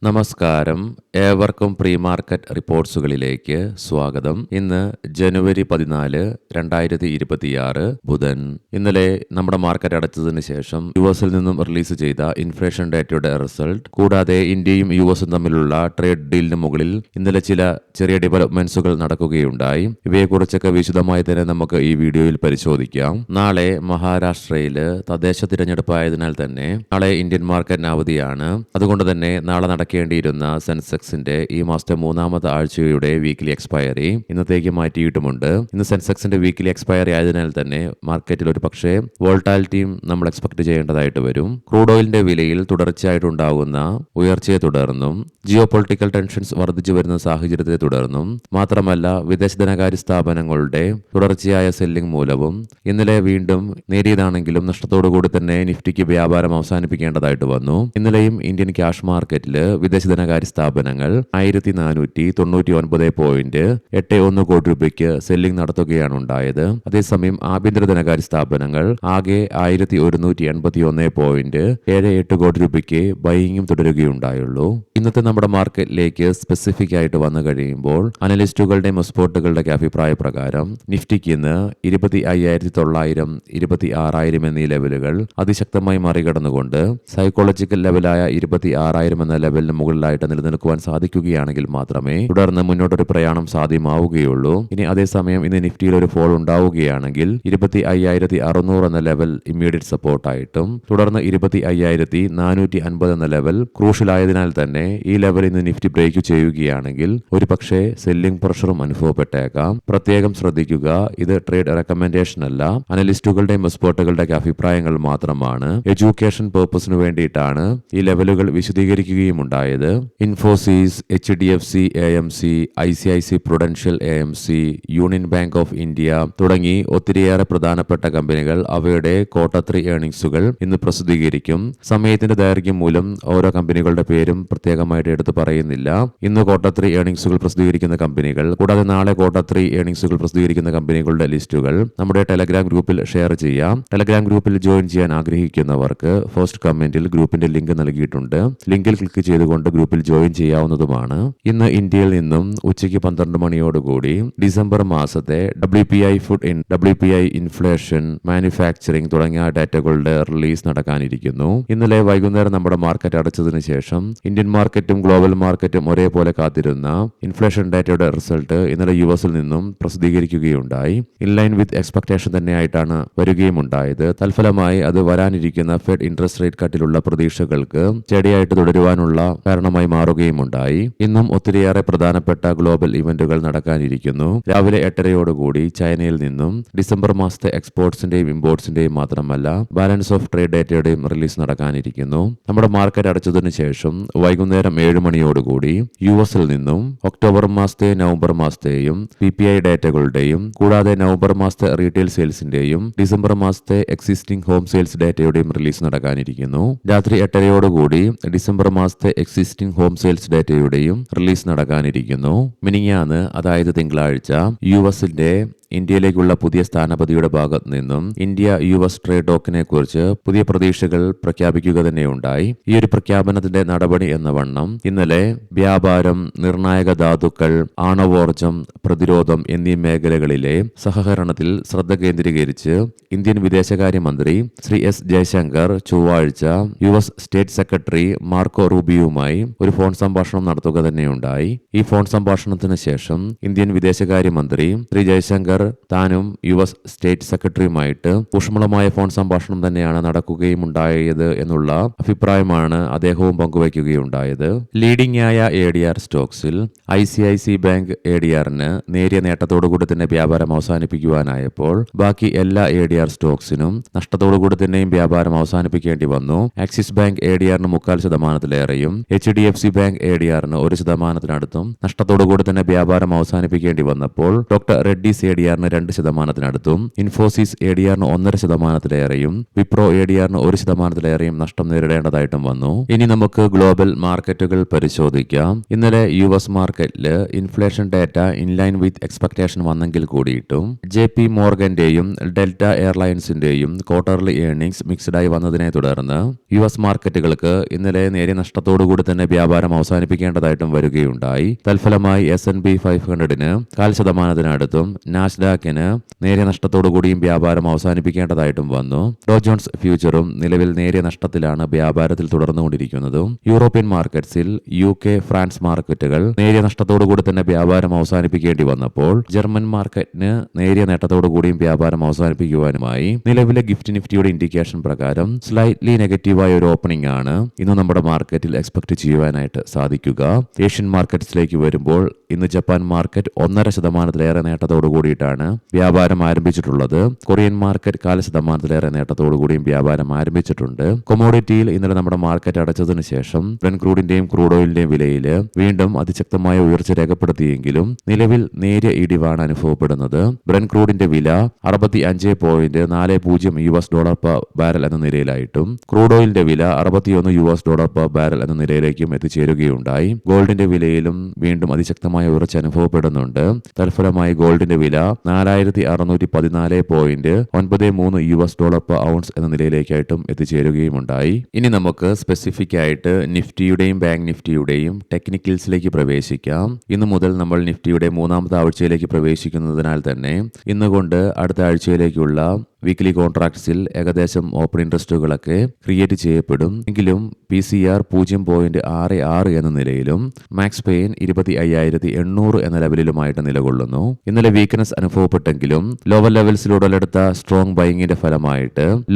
നമസ്കാരം. ഏവർക്കും pre market റിപ്പോർട്ട്സുകളിലേക്ക് സ്വാഗതം. ഇന്ന് ജനുവരി 14, 2026 ബുധൻ. ഇന്നലെ നമ്മുടെ മാർക്കറ്റ് അടച്ചതിന് ശേഷം യുഎസിൽ നിന്നും റിലീസ് ചെയ്ത ഇൻഫ്ലേഷൻ ഡേറ്റയുടെ റിസൾട്ട്, കൂടാതെ ഇന്ത്യയും യുഎസും തമ്മിലുള്ള ട്രേഡ് ഡീലിന് മുകളിൽ ഇന്നലെ ചില ചെറിയ ഡെവലപ്മെന്റ്സുകൾ നടക്കുകയുണ്ടായി. ഇവയെക്കുറിച്ചൊക്കെ വിശദമായി തന്നെ നമുക്ക് ഈ വീഡിയോയിൽ പരിശോധിക്കാം. നാളെ മഹാരാഷ്ട്രയിൽ തദ്ദേശ തിരഞ്ഞെടുപ്പായതിനാൽ തന്നെ നാളെ ഇന്ത്യൻ മാർക്കറ്റിന് അവധിയാണ്. അതുകൊണ്ട് തന്നെ നാളെ നടക്കേണ്ടിയിരുന്ന സെൻസെക്സിന്റെ ഈ മാസത്തെ മൂന്നാമത്തെ ആഴ്ചയുടെ വീക്കിലി എക്സ്പയറി ഇന്നത്തേക്ക് മാറ്റിയിട്ടുമുണ്ട്. ഇന്ന് സെൻസെക്സിന്റെ വീക്കിലി എക്സ്പയറി ആയതിനാൽ തന്നെ മാർക്കറ്റിൽ ഒരു പക്ഷേ വോൾട്ടാലിറ്റിയും നമ്മൾ എക്സ്പെക്ട് ചെയ്യേണ്ടതായിട്ട് വരും. ക്രൂഡ് ഓയിലിന്റെ വിലയിൽ തുടർച്ചയായിട്ടുണ്ടാകുന്ന ഉയർച്ചയെ തുടർന്നും ജിയോ പൊളിറ്റിക്കൽ ടെൻഷൻസ് വർദ്ധിച്ചു വരുന്ന സാഹചര്യത്തെ തുടർന്നും മാത്രമല്ല വിദേശ ധനകാര്യ സ്ഥാപനങ്ങളുടെ തുടർച്ചയായ സെല്ലിംഗ് മൂലവും ഇന്നലെ വീണ്ടും നേരിയതാണെങ്കിലും നഷ്ടത്തോടുകൂടി തന്നെ നിഫ്റ്റിക്ക് വ്യാപാരം അവസാനിപ്പിക്കേണ്ടതായിട്ട് വന്നു. ഇന്നലെയും ഇന്ത്യൻ ക്യാഷ് മാർക്കറ്റിൽ വിദേശ ധനകാര്യ സ്ഥാപനങ്ങൾ 1499.81 കോടി രൂപയ്ക്ക് സെല്ലിംഗ് നടത്തുകയാണ് ഉണ്ടായത്. അതേസമയം ആഭ്യന്തര ധനകാര്യ സ്ഥാപനങ്ങൾ ആകെ 1181.78 കോടി രൂപയ്ക്ക് ബൈയിങ്ങും തുടരുകയുണ്ടായുള്ളൂ. ഇന്നത്തെ നമ്മുടെ മാർക്കറ്റിലേക്ക് സ്പെസിഫിക് ആയിട്ട് വന്നു കഴിയുമ്പോൾ അനലിസ്റ്റുകളുടെയും എക്സ്പേർട്ടുകളുടെ അഭിപ്രായ പ്രകാരം നിഫ്റ്റിക്ക് ഇന്ന് 25,900, 26,000 എന്നീ ലെവലുകൾ അതിശക്തമായി മറികടന്നുകൊണ്ട് സൈക്കോളജിക്കൽ ലെവലായ 26,000 എന്ന ലെവലിന് മുകളിലായിട്ട് നിലനിൽക്കുവാൻ സാധിക്കുകയാണെങ്കിൽ മാത്രമേ തുടർന്ന് മുന്നോട്ടൊരു പ്രയാണം സാധ്യമാവുകയുള്ളൂ. ഇനി അതേസമയം ഇന്ന് നിഫ്റ്റിയിൽ ഒരു ഫോൾ ഉണ്ടാവുകയാണെങ്കിൽ 25,600 എന്ന ലെവൽ ഇമ്മീഡിയറ്റ് സപ്പോർട്ടായിട്ടും തുടർന്ന് 25,450 എന്ന ലെവൽ ക്രൂഷ്യലായതിനാൽ തന്നെ ഈ ലെവൽ ഇന്ന് നിഫ്റ്റി ബ്രേക്ക് ചെയ്യുകയാണെങ്കിൽ ഒരു പക്ഷേ സെല്ലിംഗ് പ്രഷറും അനുഭവപ്പെട്ടേക്കാം. പ്രത്യേകം ശ്രദ്ധിക്കുക, ഇത് ട്രേഡ് റെക്കമെൻഡേഷൻ അല്ല, അനലിസ്റ്റുകളുടെയും എക്സ്പേർട്ടുകളുടെ അഭിപ്രായങ്ങൾ മാത്രമാണ്. എഡ്യൂക്കേഷൻ പർപ്പസിന് വേണ്ടിയിട്ടാണ് ഈ ലെവലുകൾ വിശദീകരിക്കുകയും ഉണ്ടായത്. Infosys, HDFC AMC, ICIC Prudential AMC, union bank of India തുടങ്ങി ഒത്തിരിയേറെ പ്രധാനപ്പെട്ട കമ്പനികൾ അവയുടെ Q3 ഏർണിംഗ്സുകൾ ഇന്ന് പ്രസിദ്ധീകരിക്കും. സമയത്തിന്റെ ദൈർഘ്യം മൂലം ഓരോ കമ്പനികളുടെ പേരും പ്രത്യേകമായിട്ട് എടുത്തു പറയുന്നില്ല. ഇന്ന് Q3 ഏർണിംഗ്സുകൾ പ്രസിദ്ധീകരിക്കുന്ന കമ്പനികൾ, കൂടാതെ നാളെ Q3 ഏർണിംഗ്സുകൾ പ്രസിദ്ധീകരിക്കുന്ന കമ്പനികളുടെ ലിസ്റ്റുകൾ നമ്മുടെ ടെലഗ്രാം ഗ്രൂപ്പിൽ ഷെയർ ചെയ്യാം. ടെലഗ്രാം ഗ്രൂപ്പിൽ ജോയിൻ ചെയ്യാൻ ആഗ്രഹിക്കുന്നവർക്ക് ഫസ്റ്റ് കമന്റിൽ ഗ്രൂപ്പിന്റെ ലിങ്ക് നൽകിയിട്ടുണ്ട്. ലിങ്കിൽ ക്ലിക്ക് ചെയ്തുകൊണ്ട് ഗ്രൂപ്പിൽ ജോയിൻ ചെയ്യാവുന്നതുമാണ്. ഇന്ന് ഇന്ത്യയിൽ നിന്നും ഉച്ചയ്ക്ക് 12 മണിയോടുകൂടി ഡിസംബർ മാസത്തെ WPI food, WPI inflation, manufacturing തുടങ്ങിയ ഡാറ്റകളുടെ റിലീസ് നടക്കാനിരിക്കുന്നു. ഇന്നലെ വൈകുന്നേരം നമ്മുടെ മാർക്കറ്റ് അടച്ചതിന് ശേഷം ഇന്ത്യൻ മാർക്കറ്റും ഗ്ലോബൽ മാർക്കറ്റും ഒരേപോലെ കാത്തിരുന്ന ഇൻഫ്ലേഷൻ ഡാറ്റയുടെ റിസൾട്ട് ഇന്നലെ യുഎസിൽ നിന്നും പ്രസിദ്ധീകരിക്കുകയുണ്ടായി. ഇൻലൈൻ വിത്ത് എക്സ്പെക്ടേഷൻ തന്നെയായിട്ടാണ് വരികയും ഉണ്ടായത്. തൽഫലമായി അത് വരാനിരിക്കുന്ന ഫെഡ് ഇൻട്രസ്റ്റ് റേറ്റ് കട്ടിലുള്ള പ്രതീക്ഷകൾക്ക് ചെടിയായിട്ട് തുടരുവാനുള്ള കാരണമായി മാറുകയുമുണ്ടായി. ഇന്നും ഒത്തിരിയേറെ പ്രധാനപ്പെട്ട ഗ്ലോബൽ ഇവന്റുകൾ നടക്കാനിരിക്കുന്നു. രാവിലെ 8:30 ചൈനയിൽ നിന്നും ഡിസംബർ മാസത്തെ എക്സ്പോർട്സിന്റെയും ഇമ്പോർട്സിന്റെയും മാത്രമല്ല ബാലൻസ് ഓഫ് ട്രേഡ് ഡേറ്റയുടെയും റിലീസ് നടക്കാനിരിക്കുന്നു. നമ്മുടെ മാർക്കറ്റ് അടച്ചതിനു ശേഷം വൈകുന്നേരം 7 മണിയോടുകൂടി യുഎസിൽ നിന്നും ഒക്ടോബർ മാസത്തെയും നവംബർ മാസത്തെയും PPI ഡേറ്റകളുടെയും കൂടാതെ നവംബർ മാസത്തെ റീറ്റെയിൽ സെയിൽസിന്റെയും ഡിസംബർ മാസത്തെ എക്സിസ്റ്റിംഗ് ഹോം സെയിൽസ് ഡേറ്റയുടെയും റിലീസ് നടക്കാനിരിക്കുന്നു. രാത്രി 8:30 ഡിസംബർ മാസത്തെ എക്സിസ്റ്റിംഗ് ഹോം സെയിൽസ് ഡേറ്റയുടെയും റിലീസ് നടക്കാനിരിക്കുന്നു. മിനിഞ്ഞാന്ന്, അതായത് തിങ്കളാഴ്ച, യുഎസിന്റെ ഇന്ത്യയിലേക്കുള്ള പുതിയ സ്ഥാനപതിയുടെ ഭാഗത്ത് നിന്നും ഇന്ത്യ US ട്രേഡ് ടോക്കിനെ കുറിച്ച് പുതിയ പ്രതീക്ഷകൾ പ്രഖ്യാപിക്കുക തന്നെയുണ്ടായി. ഈ ഒരു പ്രഖ്യാപനത്തിന്റെ നടപടി എന്ന വണ്ണം ഇന്നലെ വ്യാപാരം, നിർണായക ധാതുക്കൾ, ആണവോർജം, പ്രതിരോധം എന്നീ മേഖലകളിലെ സഹകരണത്തിൽ ശ്രദ്ധ കേന്ദ്രീകരിച്ച് ഇന്ത്യൻ വിദേശകാര്യമന്ത്രി ശ്രീ S ജയശങ്കർ ചൊവ്വാഴ്ച US സ്റ്റേറ്റ് സെക്രട്ടറി മാർക്കോ റൂബിയുമായി ഒരു ഫോൺ സംഭാഷണം നടത്തുക തന്നെയുണ്ടായി. ഈ ഫോൺ സംഭാഷണത്തിന് ശേഷം ഇന്ത്യൻ വിദേശകാര്യമന്ത്രി ശ്രീ ജയശങ്കർ താനും US സ്റ്റേറ്റ് സെക്രട്ടറിയുമായിട്ട് ഊഷ്മളമായ ഫോൺ സംഭാഷണം തന്നെയാണ് നടക്കുകയും ഉണ്ടായത് എന്നുള്ള അഭിപ്രായമാണ് അദ്ദേഹവും പങ്കുവയ്ക്കുകയുണ്ടായത്. ലീഡിംഗ് ആയ ADR സ്റ്റോക്സിൽ ICIC ബാങ്ക് ADRന് നേരിയ നേട്ടത്തോടുകൂടി തന്നെ വ്യാപാരം അവസാനിപ്പിക്കുവാനായപ്പോൾ ബാക്കി എല്ലാ ADR സ്റ്റോക്സിനും നഷ്ടത്തോടുകൂടി തന്നെയും വ്യാപാരം അവസാനിപ്പിക്കേണ്ടി വന്നു. ആക്സിസ് ബാങ്ക് ADRന് 0.25%, HDFC ബാങ്ക് ADRന് 1%-ത്തിനടുത്തും നഷ്ടത്തോടുകൂടി തന്നെ വ്യാപാരം അവസാനിപ്പിക്കേണ്ടി വന്നപ്പോൾ ഡോക്ടർ റെഡ്ഡീസ് ADR ADRന് 2%, ഇൻഫോസിസ് ADRന് 1.5%, വിപ്രോ ADRന് 1%-ലേറെയും നഷ്ടം നേരിടേണ്ടതായിട്ടും വന്നു. ഇനി നമുക്ക് ഗ്ലോബൽ മാർക്കറ്റുകൾ പരിശോധിക്കാം. ഇന്നലെ US മാർക്കറ്റിൽ ഇൻഫ്ലേഷൻ ഡാറ്റ ഇൻലൈൻ വിത്ത് എക്സ്പെക്ടേഷൻ വന്നെങ്കിൽ കൂടിയിട്ടും JP മോർഗന്റെയും ഡെൽറ്റ എയർലൈൻസിന്റെയും ക്വാർട്ടർലി ഏർണിംഗ്സ് മിക്സ്ഡായി വന്നതിനെ തുടർന്ന് US മാർക്കറ്റുകൾക്ക് ഇന്നലെ നേരിയ നഷ്ടത്തോടുകൂടി തന്നെ വ്യാപാരം അവസാനിപ്പിക്കേണ്ടതായിട്ടും വരികയുണ്ടായി. തൽഫലമായി S&P 500-ന് 0.5%-അടുത്തും നാസ്ഡാക്കിന് നേരിയ നഷ്ടത്തോടുകൂടിയും വ്യാപാരം അവസാനിപ്പിക്കേണ്ടതായിട്ടും വന്നു. ഡോ ജോൺസ് ഫ്യൂച്ചറും നിലവിൽ നേരിയ നഷ്ടത്തിലാണ് വ്യാപാരത്തിൽ തുടർന്നുകൊണ്ടിരിക്കുന്നത്. യൂറോപ്യൻ മാർക്കറ്റ്സിൽ UK, ഫ്രാൻസ് മാർക്കറ്റുകൾ നേരിയ നഷ്ടത്തോടുകൂടി തന്നെ വ്യാപാരം അവസാനിപ്പിക്കേണ്ടി വന്നപ്പോൾ ജർമ്മൻ മാർക്കറ്റിന് നേരിയ നേട്ടത്തോടുകൂടിയും വ്യാപാരം അവസാനിപ്പിക്കുവാനുമായി നിലവിലെ ഗിഫ്റ്റ് നിഫ്റ്റിയുടെ ഇൻഡിക്കേഷൻ പ്രകാരം സ്ലൈറ്റ്ലി നെഗറ്റീവായ ഒരു ഓപ്പണിംഗ് ആണ് ഇന്ന് നമ്മുടെ മാർക്കറ്റിൽ എക്സ്പെക്ട് ചെയ്യുവാനായിട്ട് സാധിക്കുക. ഏഷ്യൻ മാർക്കറ്റ്സിലേക്ക് വരുമ്പോൾ ഇന്ന് ജപ്പാൻ മാർക്കറ്റ് 1.5%-ലേറെ നേട്ടത്തോടു കൂടിയിട്ടാണ് വ്യാപാരം ആരംഭിച്ചിട്ടുള്ളത്. കൊറിയൻ മാർക്കറ്റ് 0.5%-ലേറെ നേട്ടത്തോടുകൂടിയും വ്യാപാരം ആരംഭിച്ചിട്ടുണ്ട്. കൊമോഡിറ്റിയിൽ ഇന്നലെ നമ്മുടെ മാർക്കറ്റ് അടച്ചതിനു ശേഷം ബ്രന്റ് ക്രൂഡിന്റെയും ക്രൂഡ് ഓയിലിന്റെയും വിലയിൽ വീണ്ടും അതിശക്തമായ ഉയർച്ച രേഖപ്പെടുത്തിയെങ്കിലും നിലവിൽ നേരിയ ഇടിവാണ് അനുഭവപ്പെടുന്നത്. ബ്രന്റ് ക്രൂഡിന്റെ വില $65.40 per ബാരൽ എന്ന നിലയിലായിട്ടും ക്രൂഡ് ഓയിലിന്റെ വില $61 per ബാരൽ എന്ന നിലയിലേക്കും എത്തിച്ചേരുകയുണ്ടായി. ഗോൾഡിന്റെ വിലയിലും വീണ്ടും അതിശക്തമായ ഉയർച്ച അനുഭവപ്പെടുന്നുണ്ട്. തൽഫലമായി ഗോൾഡിന്റെ വില $4,614.93 per ഔൺസ് എന്ന നിലയിലേക്കായിട്ടും എത്തിച്ചേരുകയുമുണ്ടായി. ഇനി നമുക്ക് സ്പെസിഫിക് ആയിട്ട് നിഫ്റ്റിയുടെയും ബാങ്ക് നിഫ്റ്റിയുടെയും ടെക്നിക്കൽസിലേക്ക് പ്രവേശിക്കാം. ഇന്നു മുതൽ നമ്മൾ നിഫ്റ്റിയുടെ 3-ാമത്തെ ആഴ്ചയിലേക്ക് പ്രവേശിക്കുന്നതിനാൽ തന്നെ ഇന്നുകൊണ്ട് അടുത്ത ആഴ്ചയിലേക്കുള്ള വീക്ക്ലി കോൺട്രാക്ട്സിൽ ഏകദേശം ഓപ്പൺ ഇൻട്രസ്റ്റുകളൊക്കെ ക്രിയേറ്റ് ചെയ്യപ്പെടും. എങ്കിലും PCR 0.66 എന്ന നിലയിലും മാക്സ് പെയിൻ 25,800 എന്ന ലെവലിലുമായിട്ട് നിലകൊള്ളുന്നു. ഇന്നലെ വീക്ക്നെസ് അനുഭവപ്പെട്ടെങ്കിലും ലോവർ ലെവൽസിൽ ഉടലെടുത്ത സ്ട്രോങ് ബൈങ്ങിന്റെ ഫലമായിട്ട്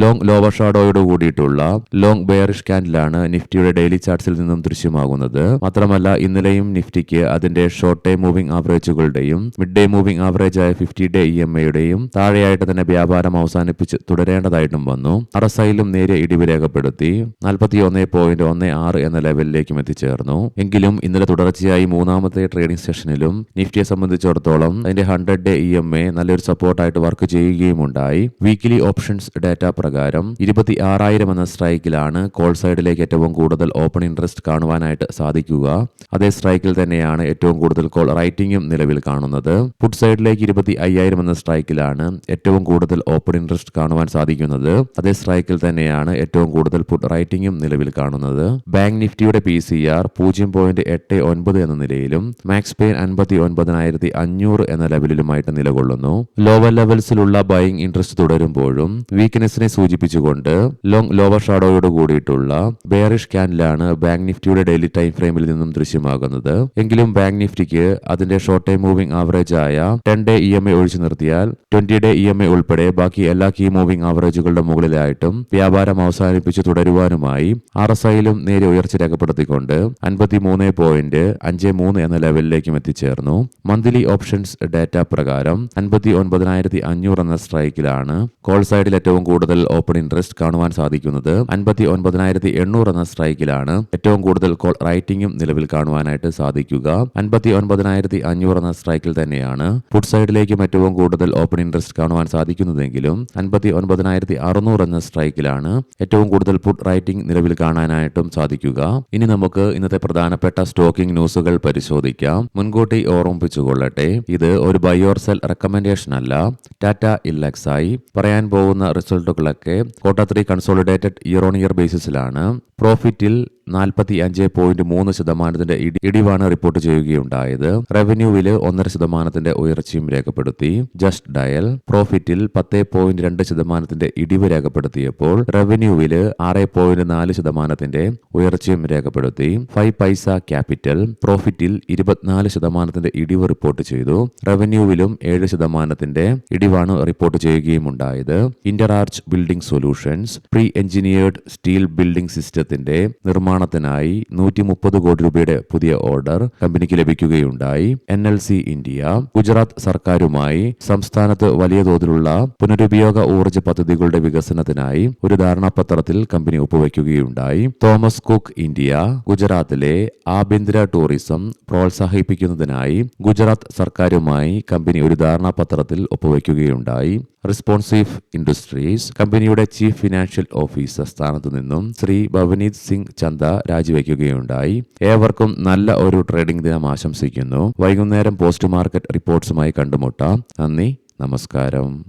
ലോവർ ഷാഡോയോട് കൂടിയിട്ടുള്ള ലോങ് ബെയറിഷ് ക്യാൻഡിലാണ് നിഫ്റ്റിയുടെ ഡെയിലി ചാർട്ട്സിൽ നിന്നും ദൃശ്യമാകുന്നത്. മാത്രമല്ല ഇന്നലെയും നിഫ്റ്റിക്ക് അതിന്റെ ഷോർട്ട് ടൈം മൂവിംഗ് ആവറേജുകളുടെയും മിഡ് ഡേ മൂവിംഗ് ആവറേജായ 50-day EMA-യുടെയും താഴെയായിട്ട് തന്നെ വ്യാപാരം അവസാനിപ്പിച്ച് തുടരേണ്ടതായിട്ടും വന്നു. RSI-ലും നേരിയ ഇടിവ് രേഖപ്പെടുത്തി 41.16 എന്ന ലെവലിലേക്കും എത്തിച്ചേർന്നു. എങ്കിലും ഇന്നലെ തുടർച്ചയായി 3-ാമത്തെ ട്രേഡിംഗ് സെഷനിലും നിഫ്റ്റിയെ സംബന്ധിച്ചിടത്തോളം അതിന്റെ 100-day EMA നല്ലൊരു സപ്പോർട്ടായിട്ട് വർക്ക് ചെയ്യുകയുമുണ്ടായി. വീക്കിലി ഓപ്ഷൻസ് ഡാറ്റ പ്രകാരം 26,000 എന്ന സ്ട്രൈക്കിലാണ് കോൾ സൈഡിലേക്ക് ഏറ്റവും കൂടുതൽ ഓപ്പൺ ഇൻട്രസ്റ്റ് കാണുവാനായിട്ട് സാധിക്കുക. അതേ സ്ട്രൈക്കിൽ തന്നെയാണ് ഏറ്റവും കൂടുതൽ കോൾ റൈറ്റിംഗും നിലവിൽ കാണുന്നത്. പുട്ട് സൈഡിലേക്ക് 25,000 എന്ന സ്ട്രൈക്കിലാണ് ഏറ്റവും കൂടുതൽ ഓപ്പൺ ഇൻട്രസ്റ്റ് കാണുവാൻ സാധിക്കുന്നത്. അതേ സ്ട്രൈക്കിൽ തന്നെയാണ് ഏറ്റവും കൂടുതൽ പുട്ട് റൈറ്റിംഗും നിലവിൽ കാണുന്നത്. ബാങ്ക് നിഫ്റ്റിയുടെ PCR 0.89 എന്ന നിലയിലും മാക്സ് പെയിൻ 59,500 എന്ന ലെവലിലുമായിട്ട് നിലകൊള്ളുന്നു. ലോവർ ലെവൽസിലുള്ള ബൈയിങ് ഇൻട്രസ്റ്റ് തുടരുമ്പോഴും വീക്ക്നെസ്സിനെ സൂചിപ്പിച്ചുകൊണ്ട് ലോവർ ഷാഡോയോട് കൂടിയിട്ടുള്ള ബെയറിഷ് ക്യാൻഡിലാണ് ബാങ്ക് നിഫ്റ്റിയുടെ ഡെയിലി ടൈം ഫ്രെയിമിൽ നിന്നും ദൃശ്യമാകുന്നത്. എങ്കിലും ബാങ്ക് നിഫ്റ്റിക്ക് അതിന്റെ ഷോർട്ട് ടൈം മൂവിംഗ് ആവറേജ് ആയ 10-day EMA ഒഴിച്ചു നിർത്തിയാൽ 20-day EMA ഉൾപ്പെടെ ബാക്കി എല്ലാ കീ മൂവിംഗ് ആവറേജുകളുടെ മുകളിലായിട്ടും വ്യാപാരം അവസാനിപ്പിച്ച് തുടരുവാനുമായി RSI-ലും നേരിയ ഉയർച്ച രേഖപ്പെടുത്തിക്കൊണ്ട് 53.53 എന്ന ലെവലിലേക്കും എത്തിച്ചേർന്നു. മന്ത്ലി ഓപ്ഷൻസ് ഡാറ്റ പ്രകാരം 59,500 എന്ന സ്ട്രൈക്കിലാണ് കോൾ സൈഡിൽ ഏറ്റവും കൂടുതൽ ഓപ്പൺ ഇൻട്രസ്റ്റ് കാണുവാൻ സാധിക്കുന്നത്. 59,800 എന്ന സ്ട്രൈക്കിലാണ് ഏറ്റവും കൂടുതൽ കോൾ റൈറ്റിംഗും നിലവിൽ കാണുവാനായിട്ട് സാധിക്കുക. 59,500 എന്ന സ്ട്രൈക്കിൽ തന്നെയാണ് പുട്ട് സൈഡിലേക്കും ഏറ്റവും കൂടുതൽ ഓപ്പൺ ഇൻട്രസ്റ്റ് കാണുവാൻ സാധിക്കുന്നതെങ്കിലും 59,600 എന്ന സ്ട്രൈക്കിലാണ് ഏറ്റവും കൂടുതൽ പുട്ട് റൈറ്റിംഗ് നിലവിൽ കാണാനായിട്ടും സാധിക്കുക. ഇനി നമുക്ക് ഇന്നത്തെ പ്രധാനപ്പെട്ട സ്റ്റോക്കിംഗ് ന്യൂസുകൾ പരിശോധിക്കാം. മുൻകൂട്ടി ഓർമ്മിപ്പിച്ചുകൊള്ളട്ടെ, ഇത് ഒരു ബൈ ഓർ സെൽ റെക്കമെൻഡേഷൻ അല്ല. ടാറ്റ ഇല്ലക്സായി പറയാൻ പോകുന്ന റിസൾട്ടുകളൊക്കെ Q3 consolidated year on year ബേസിസിലാണ്. പ്രോഫിറ്റിൽ 45.3% ഇടിവാണ് റിപ്പോർട്ട് ചെയ്യുകയുണ്ടായത്. റവന്യൂവിൽ 1.5% ഉയർച്ചയും രേഖപ്പെടുത്തി. ജസ്റ്റ് ഡയൽ പ്രോഫിറ്റിൽ 10.2% ഇടിവ് രേഖപ്പെടുത്തിയപ്പോൾ റവന്യൂവിൽ 6.4% ഉയർച്ചയും രേഖപ്പെടുത്തി. 5 പൈസ ക്യാപിറ്റൽ പ്രോഫിറ്റിൽ 24% ഇടിവ് റിപ്പോർട്ട് ചെയ്തു. റവന്യൂവിലും 7% ഇടിവാണ് റിപ്പോർട്ട് ചെയ്യുകയുമുണ്ടായത്. Interarch building solutions pre engineered steel building സിസ്റ്റത്തിന്റെ നിർമ്മാണ നിർമ്മാണത്തിനായി 130 കോടി രൂപയുടെ പുതിയ ഓർഡർ കമ്പനിക്ക് ലഭിക്കുകയുണ്ടായി. NLC ഇന്ത്യ ഗുജറാത്ത് സർക്കാരുമായി സംസ്ഥാനത്ത് വലിയ തോതിലുള്ള പുനരുപയോഗ ഊർജ്ജ പദ്ധതികളുടെ വികസനത്തിനായി ഒരു ധാരണാപത്രത്തിൽ കമ്പനി ഒപ്പുവയ്ക്കുകയുണ്ടായി. തോമസ് കുക്ക് ഇന്ത്യ ഗുജറാത്തിലെ ആഭ്യന്തര ടൂറിസം പ്രോത്സാഹിപ്പിക്കുന്നതിനായി ഗുജറാത്ത് സർക്കാരുമായി കമ്പനി ഒരു ധാരണാപത്രത്തിൽ ഒപ്പുവയ്ക്കുകയുണ്ടായി. റെസ്പോൺസീവ് ഇൻഡസ്ട്രീസ് കമ്പനിയുടെ ചീഫ് ഫിനാൻഷ്യൽ ഓഫീസർ സ്ഥാനത്തു നിന്നും ശ്രീ ഭവനീത് സിംഗ് ചന്ദ രാജിവെക്കുകയുണ്ടായി. ഏവർക്കും നല്ല ഒരു ട്രേഡിംഗ് ദിനം ആശംസിക്കുന്നു. വൈകുന്നേരം പോസ്റ്റ് മാർക്കറ്റ് റിപ്പോർട്ട്സുമായി കണ്ടുമുട്ടാം. നന്ദി, നമസ്കാരം.